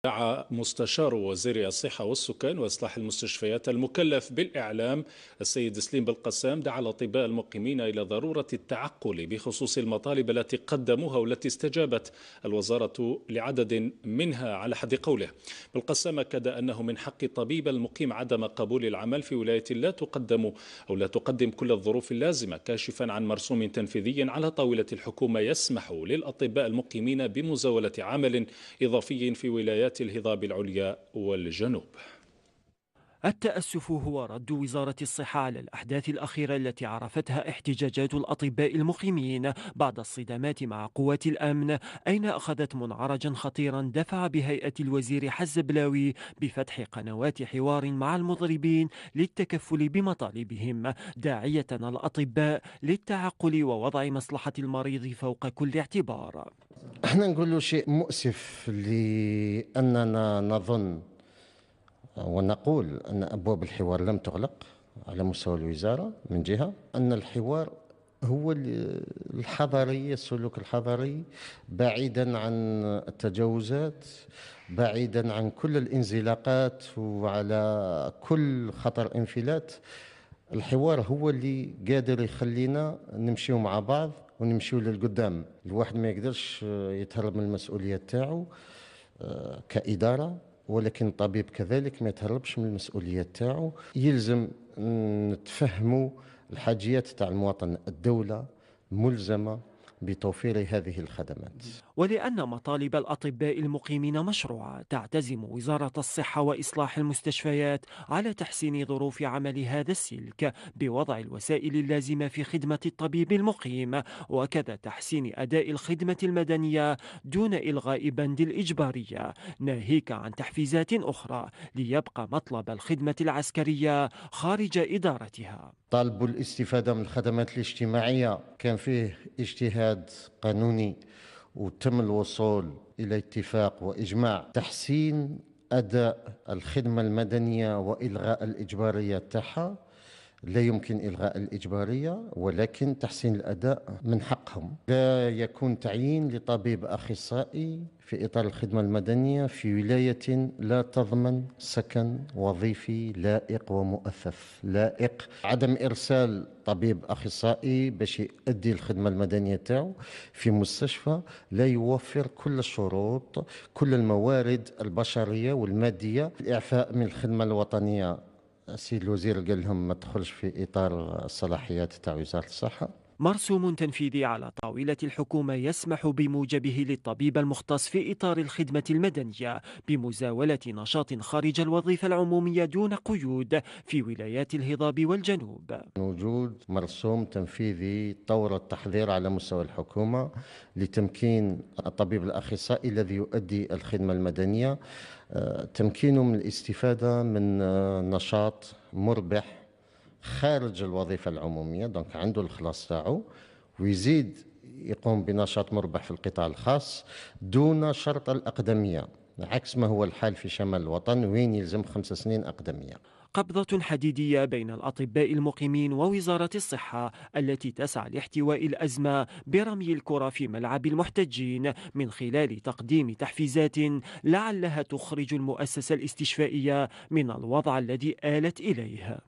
دعا مستشار وزير الصحة والسكان وإصلاح المستشفيات المكلف بالإعلام السيد سليم بالقسام دعا الأطباء المقيمين إلى ضرورة التعقل بخصوص المطالب التي قدموها والتي استجابت الوزارة لعدد منها على حد قوله. بالقسام أكد أنه من حق الطبيب المقيم عدم قبول العمل في ولاية لا تقدم كل الظروف اللازمة، كاشفا عن مرسوم تنفيذي على طاولة الحكومة يسمح للأطباء المقيمين بمزاولة عمل إضافي في ولايات الهضاب العليا والجنوب. التأسف هو رد وزارة الصحة على الأحداث الأخيرة التي عرفتها احتجاجات الأطباء المقيمين بعد الصدامات مع قوات الأمن، أين أخذت منعرجا خطيرا دفع بهيئة الوزير حزبلاوي بفتح قنوات حوار مع المضربين للتكفل بمطالبهم، داعية الأطباء للتعقل ووضع مصلحة المريض فوق كل اعتبار. احنا نقول له شيء مؤسف لأننا نظن ونقول أن أبواب الحوار لم تغلق على مستوى الوزارة، من جهة أن الحوار هو الحضاري، السلوك الحضاري، بعيدا عن التجاوزات، بعيدا عن كل الانزلاقات وعلى كل خطر انفلات. الحوار هو اللي قادر يخلينا نمشيو مع بعض ونمشيو للقدام. الواحد ما يقدرش يتهرب من المسؤولية تاعو كإدارة، ولكن الطبيب كذلك ما يتهربش من المسؤولية تاعو. يلزم نتفهموا الحاجيات تاع المواطن. الدولة ملزمة بتوفير هذه الخدمات. ولأن مطالب الأطباء المقيمين مشروعة، تعتزم وزارة الصحة وإصلاح المستشفيات على تحسين ظروف عمل هذا السلك بوضع الوسائل اللازمة في خدمة الطبيب المقيم، وكذا تحسين أداء الخدمة المدنية دون إلغاء بند الإجبارية، ناهيك عن تحفيزات أخرى ليبقى مطلب الخدمة العسكرية خارج إدارتها. طالبوا الاستفادة من الخدمات الاجتماعية، كان فيه اجتهاد قانوني وتم الوصول إلى اتفاق وإجماع. تحسين أداء الخدمة المدنية وإلغاء الإجبارية تاعها، لا يمكن إلغاء الإجبارية ولكن تحسين الأداء من حقهم. لا يكون تعيين لطبيب أخصائي في إطار الخدمة المدنية في ولاية لا تضمن سكن وظيفي لائق ومؤثث لائق. عدم إرسال طبيب أخصائي باش يؤدي الخدمة المدنية تاعو في مستشفى لا يوفر كل الشروط، كل الموارد البشرية والمادية. الإعفاء من الخدمة الوطنية، السيد الوزير قال لهم ما تدخلش في إطار الصلاحيات تاع وزارة الصحة. مرسوم تنفيذي على طاولة الحكومة يسمح بموجبه للطبيب المختص في إطار الخدمة المدنية بمزاولة نشاط خارج الوظيفة العمومية دون قيود في ولايات الهضاب والجنوب. وجود مرسوم تنفيذي طور التحضير على مستوى الحكومة لتمكين الطبيب الأخصائي الذي يؤدي الخدمة المدنية، تمكينه من الاستفادة من نشاط مربح خارج الوظيفة العمومية، دونك عنده الخلاص تاعو، ويزيد يقوم بنشاط مربح في القطاع الخاص دون شرط الأقدمية، عكس ما هو الحال في شمال الوطن وين يلزم 5 سنين أقدمية. قبضة حديدية بين الأطباء المقيمين ووزارة الصحة التي تسعى لاحتواء الأزمة برمي الكرة في ملعب المحتجين من خلال تقديم تحفيزات لعلها تخرج المؤسسة الاستشفائية من الوضع الذي آلت إليه.